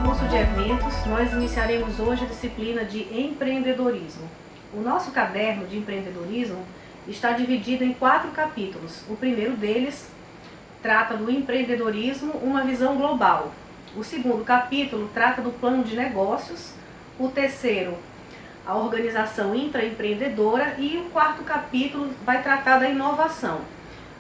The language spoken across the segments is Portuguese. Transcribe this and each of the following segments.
curso de eventos, nós iniciaremos hoje a disciplina de empreendedorismo. O nosso caderno de empreendedorismo está dividido em 4 capítulos. O primeiro deles trata do empreendedorismo, uma visão global. O segundo capítulo trata do plano de negócios. O terceiro, a organização intraempreendedora. E o quarto capítulo vai tratar da inovação.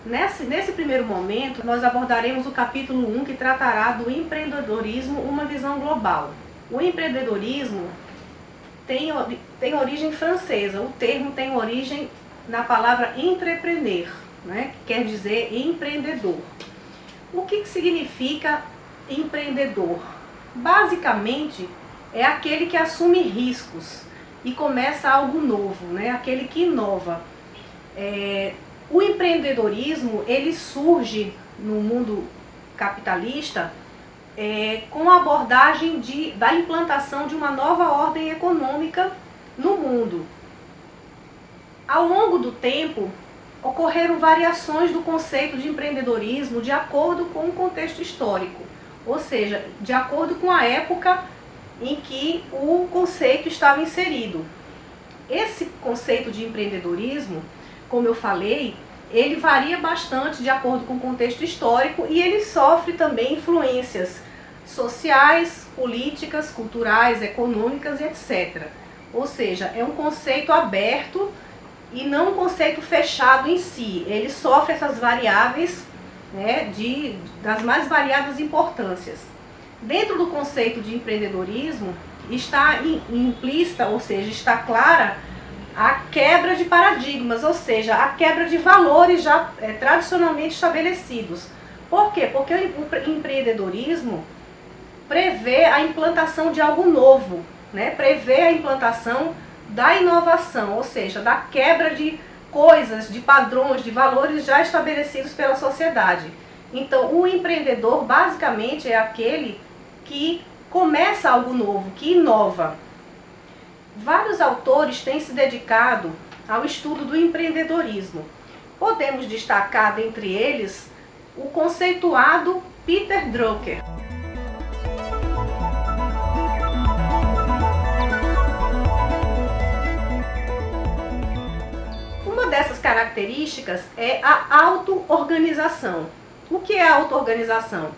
Nesse primeiro momento, nós abordaremos o capítulo 1, que tratará do empreendedorismo, uma visão global. O empreendedorismo tem origem francesa. O termo tem origem na palavra entrepreneur, né, que quer dizer empreendedor. O que significa empreendedor? Basicamente, é aquele que assume riscos e começa algo novo, né, aquele que inova. O empreendedorismo, ele surge no mundo capitalista com a abordagem da implantação de uma nova ordem econômica no mundo. Ao longo do tempo, ocorreram variações do conceito de empreendedorismo de acordo com o contexto histórico, ou seja, de acordo com a época em que o conceito estava inserido. Esse conceito de empreendedorismo, como eu falei, ele varia bastante de acordo com o contexto histórico e ele sofre também influências sociais, políticas, culturais, econômicas, etc. Ou seja, é um conceito aberto e não um conceito fechado em si. Ele sofre essas variáveis, né, das mais variadas importâncias. Dentro do conceito de empreendedorismo está implícita, ou seja, está clara a quebra de paradigmas, ou seja, a quebra de valores já tradicionalmente estabelecidos. Por quê? Porque o empreendedorismo prevê a implantação de algo novo, né? Prevê a implantação da inovação, ou seja, da quebra de coisas, de padrões, de valores já estabelecidos pela sociedade. Então, o empreendedor basicamente é aquele que começa algo novo, que inova. Vários autores têm se dedicado ao estudo do empreendedorismo. Podemos destacar dentre eles o conceituado Peter Drucker. Uma dessas características é a auto-organização. O que é a auto-organização?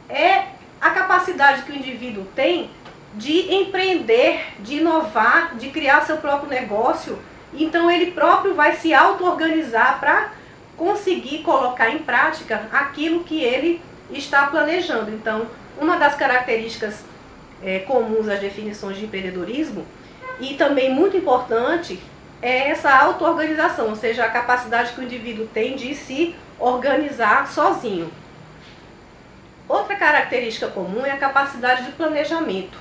É a capacidade que o indivíduo tem de empreender, de inovar, de criar seu próprio negócio. Então ele próprio vai se auto-organizar para conseguir colocar em prática aquilo que ele está planejando. Então, uma das características comuns às definições de empreendedorismo, e também muito importante, é essa auto-organização, ou seja, a capacidade que o indivíduo tem de se organizar sozinho. Outra característica comum é a capacidade de planejamento.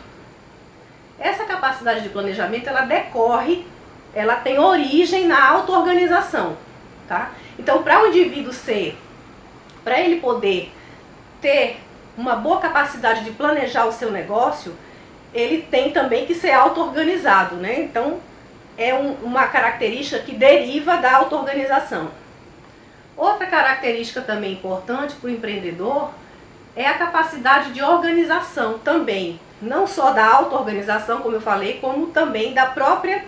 Essa capacidade de planejamento, ela tem origem na auto-organização, tá? Então, para o indivíduo para ele poder ter uma boa capacidade de planejar o seu negócio, ele tem também que ser auto-organizado, né? Então, é uma característica que deriva da auto-organização. Outra característica também importante para o empreendedor é a capacidade de organização também. Não só da auto-organização, como eu falei, como também da própria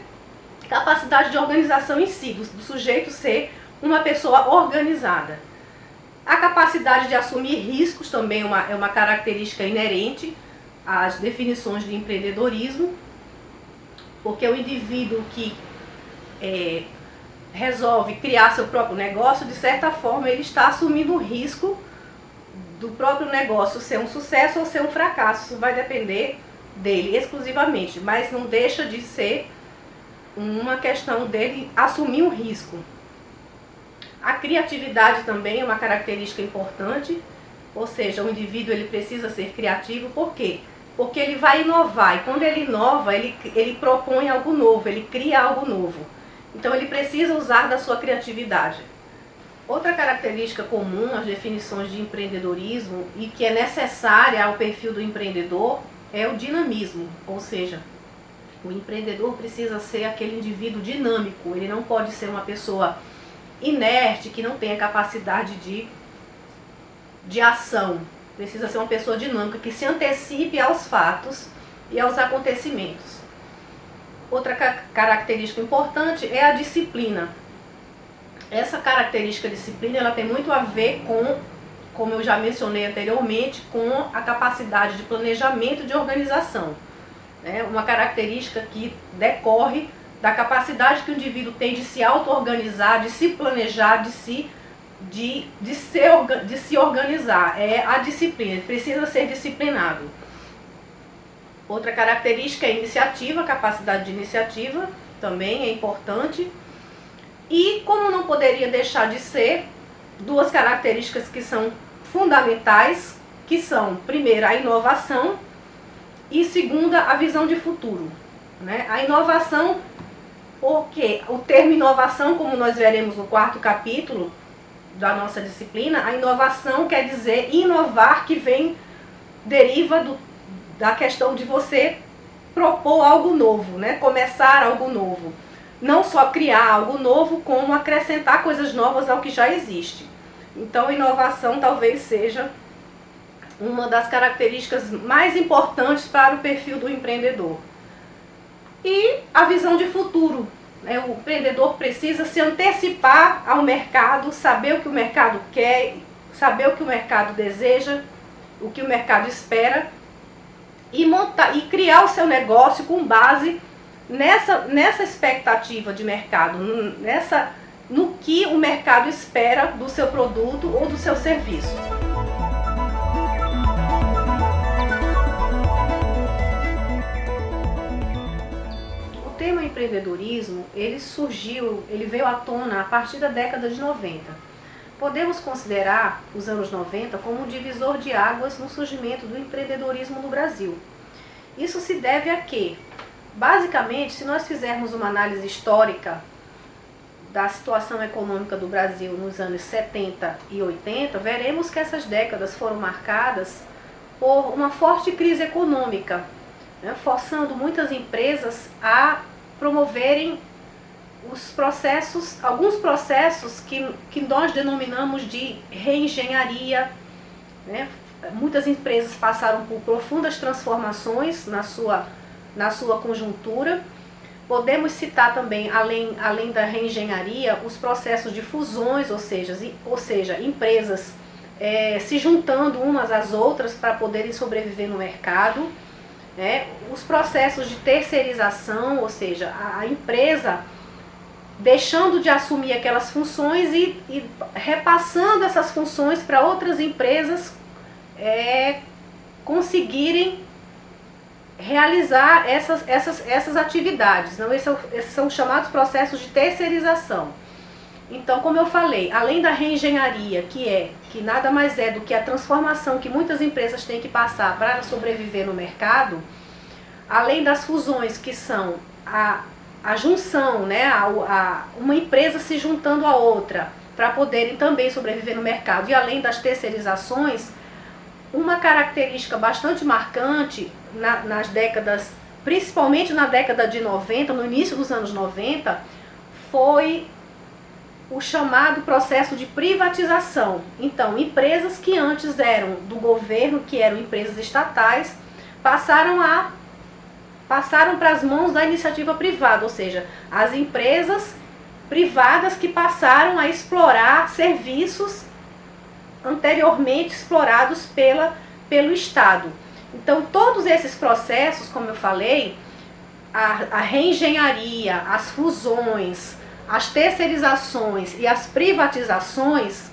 capacidade de organização em si, do sujeito ser uma pessoa organizada. A capacidade de assumir riscos também é uma característica inerente às definições de empreendedorismo, porque o indivíduo que resolve criar seu próprio negócio, de certa forma, ele está assumindo o risco do próprio negócio ser um sucesso ou ser um fracasso. Isso vai depender dele exclusivamente, mas não deixa de ser uma questão dele assumir um risco. A criatividade também é uma característica importante, ou seja, o indivíduo ele precisa ser criativo. Por quê? Porque ele vai inovar, e quando ele inova, ele propõe algo novo, ele cria algo novo. Então ele precisa usar da sua criatividade. Outra característica comum às definições de empreendedorismo e que é necessária ao perfil do empreendedor é o dinamismo, ou seja, o empreendedor precisa ser aquele indivíduo dinâmico, ele não pode ser uma pessoa inerte, que não tenha capacidade de ação. Precisa ser uma pessoa dinâmica, que se antecipe aos fatos e aos acontecimentos. Outra característica importante é a disciplina. Essa característica disciplina, ela tem muito a ver com, como eu já mencionei anteriormente, com a capacidade de planejamento e de organização. É uma característica que decorre da capacidade que o indivíduo tem de se auto-organizar, de se planejar, de se organizar. É a disciplina, ele precisa ser disciplinado. Outra característica é a iniciativa, a capacidade de iniciativa também é importante. E como não poderia deixar de ser, duas características que são fundamentais, que são, primeira, a inovação e segunda, a visão de futuro. Né? A inovação, porque o termo inovação, como nós veremos no 4º capítulo da nossa disciplina, a inovação quer dizer inovar, que deriva da questão de você propor algo novo, né? Começar algo novo. Não só criar algo novo, como acrescentar coisas novas ao que já existe. Então, inovação talvez seja uma das características mais importantes para o perfil do empreendedor. E a visão de futuro. Né? O empreendedor precisa se antecipar ao mercado, saber o que o mercado quer, saber o que o mercado deseja, o que o mercado espera, e criar o seu negócio com base nessa expectativa de mercado, no que o mercado espera do seu produto ou do seu serviço. O tema empreendedorismo, ele veio à tona a partir da década de 90. Podemos considerar os anos 90 como um divisor de águas no surgimento do empreendedorismo no Brasil. Isso se deve a quê? Basicamente, se nós fizermos uma análise histórica da situação econômica do Brasil nos anos 70 e 80, veremos que essas décadas foram marcadas por uma forte crise econômica, né, forçando muitas empresas a promoverem alguns processos que nós denominamos de reengenharia. Né? Muitas empresas passaram por profundas transformações na sua conjuntura. Podemos citar também, além da reengenharia, os processos de fusões, ou seja, empresas se juntando umas às outras para poderem sobreviver no mercado. Né? Os processos de terceirização, ou seja, a empresa deixando de assumir aquelas funções e repassando essas funções para outras empresas conseguirem realizar essas atividades. Não, esses são chamados processos de terceirização. Então, como eu falei, além da reengenharia, que nada mais é do que a transformação que muitas empresas têm que passar para sobreviver no mercado, além das fusões, que são a junção, né, uma empresa se juntando a outra para poderem também sobreviver no mercado, e além das terceirizações, uma característica bastante marcante nas décadas, principalmente na década de 90, no início dos anos 90, foi o chamado processo de privatização. Então, empresas que antes eram do governo, que eram empresas estatais, passaram para as mãos da iniciativa privada, ou seja, as empresas privadas que passaram a explorar serviços anteriormente explorados pelo Estado. Então, todos esses processos, como eu falei, a reengenharia, as fusões, as terceirizações e as privatizações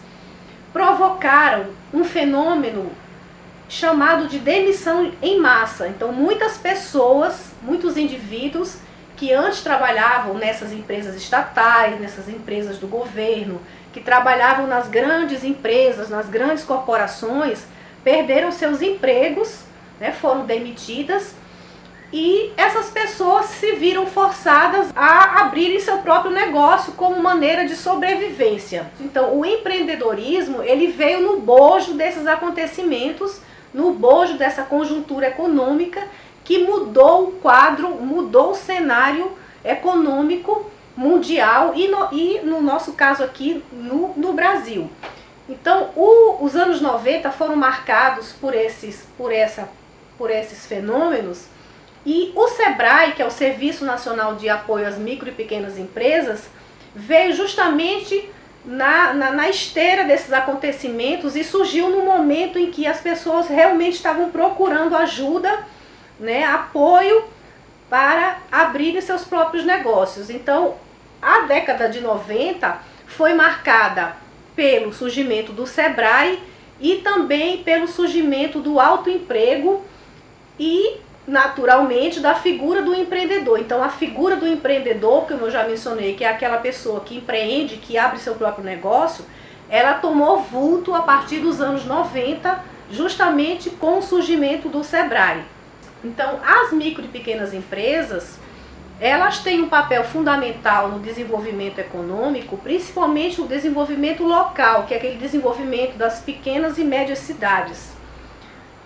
provocaram um fenômeno chamado de demissão em massa. Então, muitas pessoas, muitos indivíduos que antes trabalhavam nessas empresas estatais, nessas empresas do governo, que trabalhavam nas grandes empresas, nas grandes corporações, perderam seus empregos, né, foram demitidas, e essas pessoas se viram forçadas a abrirem seu próprio negócio como maneira de sobrevivência. Então, o empreendedorismo, ele veio no bojo desses acontecimentos, no bojo dessa conjuntura econômica que mudou o quadro, mudou o cenário econômico mundial e no nosso caso aqui no Brasil. Então, os anos 90 foram marcados por esses fenômenos, e o SEBRAE, que é o Serviço Nacional de Apoio às Micro e Pequenas Empresas, veio justamente na esteira desses acontecimentos e surgiu no momento em que as pessoas realmente estavam procurando ajuda, né, apoio para abrirem seus próprios negócios. Então, a década de 90 foi marcada pelo surgimento do SEBRAE e também pelo surgimento do autoemprego e, naturalmente, da figura do empreendedor. Então, a figura do empreendedor, como eu já mencionei, que é aquela pessoa que empreende, que abre seu próprio negócio, ela tomou vulto a partir dos anos 90, justamente com o surgimento do SEBRAE. Então, as micro e pequenas empresas, elas têm um papel fundamental no desenvolvimento econômico, principalmente o desenvolvimento local, que é aquele desenvolvimento das pequenas e médias cidades.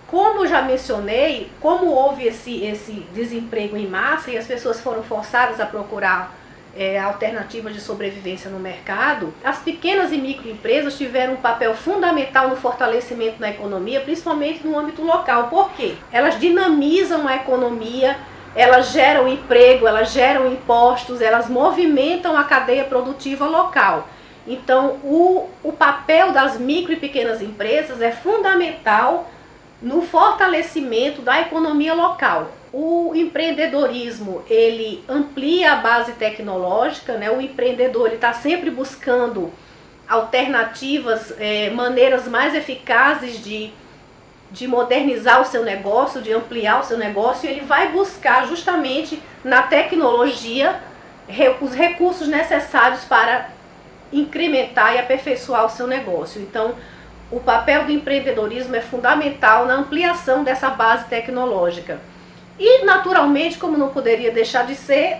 Como eu já mencionei, como houve esse desemprego em massa e as pessoas foram forçadas a procurar alternativas de sobrevivência no mercado, as pequenas e microempresas tiveram um papel fundamental no fortalecimento da economia, principalmente no âmbito local. Por quê? Elas dinamizam a economia, elas geram emprego, elas geram impostos, elas movimentam a cadeia produtiva local. Então, o papel das micro e pequenas empresas é fundamental no fortalecimento da economia local. O empreendedorismo, ele amplia a base tecnológica, né? O empreendedor está sempre buscando alternativas, maneiras mais eficazes de modernizar o seu negócio, de ampliar o seu negócio, e ele vai buscar justamente na tecnologia os recursos necessários para incrementar e aperfeiçoar o seu negócio. Então, o papel do empreendedorismo é fundamental na ampliação dessa base tecnológica. E, naturalmente, como não poderia deixar de ser,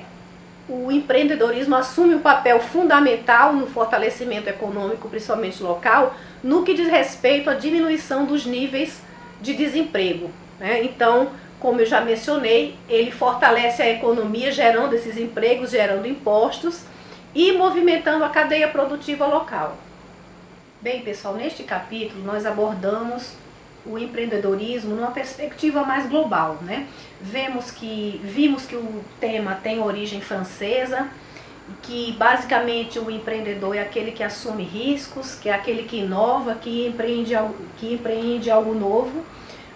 o empreendedorismo assume um papel fundamental no fortalecimento econômico, principalmente local, no que diz respeito à diminuição dos níveis de desemprego, né? Então, como eu já mencionei, ele fortalece a economia, gerando esses empregos, gerando impostos e movimentando a cadeia produtiva local. Bem, pessoal, neste capítulo nós abordamos o empreendedorismo numa perspectiva mais global, né? Vimos que o tema tem origem francesa, que basicamente o empreendedor é aquele que assume riscos, que é aquele que inova, que empreende algo novo.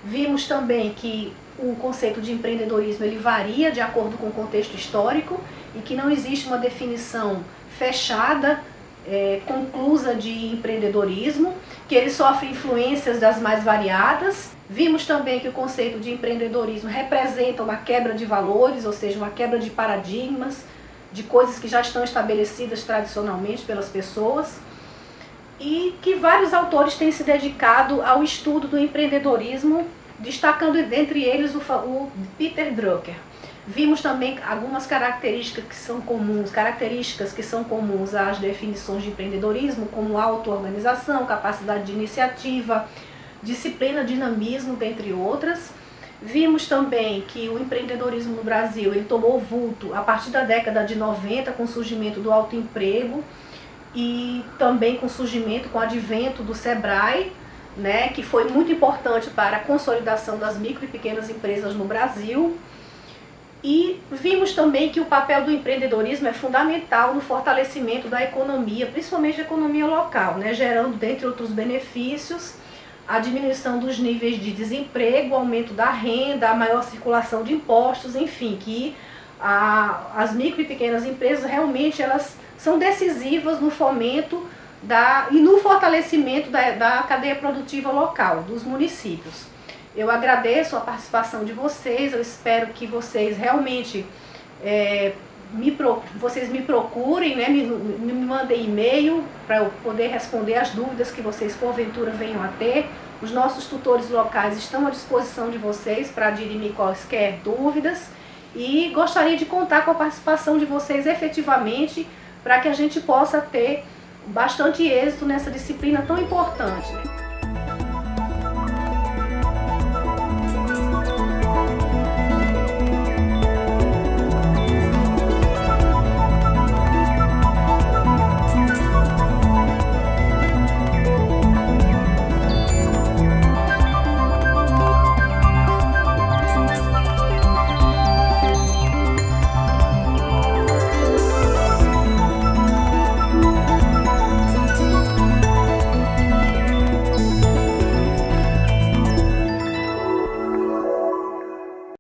Vimos também que o conceito de empreendedorismo ele varia de acordo com o contexto histórico e que não existe uma definição fechada, conclusa de empreendedorismo, que ele sofre influências das mais variadas. Vimos também que o conceito de empreendedorismo representa uma quebra de valores, ou seja, uma quebra de paradigmas, de coisas que já estão estabelecidas tradicionalmente pelas pessoas, e que vários autores têm se dedicado ao estudo do empreendedorismo, destacando dentre eles o Peter Drucker. Vimos também algumas características que são comuns às definições de empreendedorismo, como auto-organização, capacidade de iniciativa, disciplina, dinamismo, dentre outras. Vimos também que o empreendedorismo no Brasil ele tomou vulto a partir da década de 90 com o surgimento do autoemprego e também com o advento do SEBRAE, né, que foi muito importante para a consolidação das micro e pequenas empresas no Brasil. E vimos também que o papel do empreendedorismo é fundamental no fortalecimento da economia, principalmente a economia local, né, gerando, dentre outros benefícios, a diminuição dos níveis de desemprego, o aumento da renda, a maior circulação de impostos, enfim, que as micro e pequenas empresas realmente elas são decisivas no fomento e no fortalecimento da cadeia produtiva local, dos municípios. Eu agradeço a participação de vocês, eu espero que vocês realmente vocês me procurem, né, me mandem e-mail para eu poder responder as dúvidas que vocês porventura venham a ter. Os nossos tutores locais estão à disposição de vocês para dirimir quaisquer dúvidas e gostaria de contar com a participação de vocês efetivamente para que a gente possa ter bastante êxito nessa disciplina tão importante.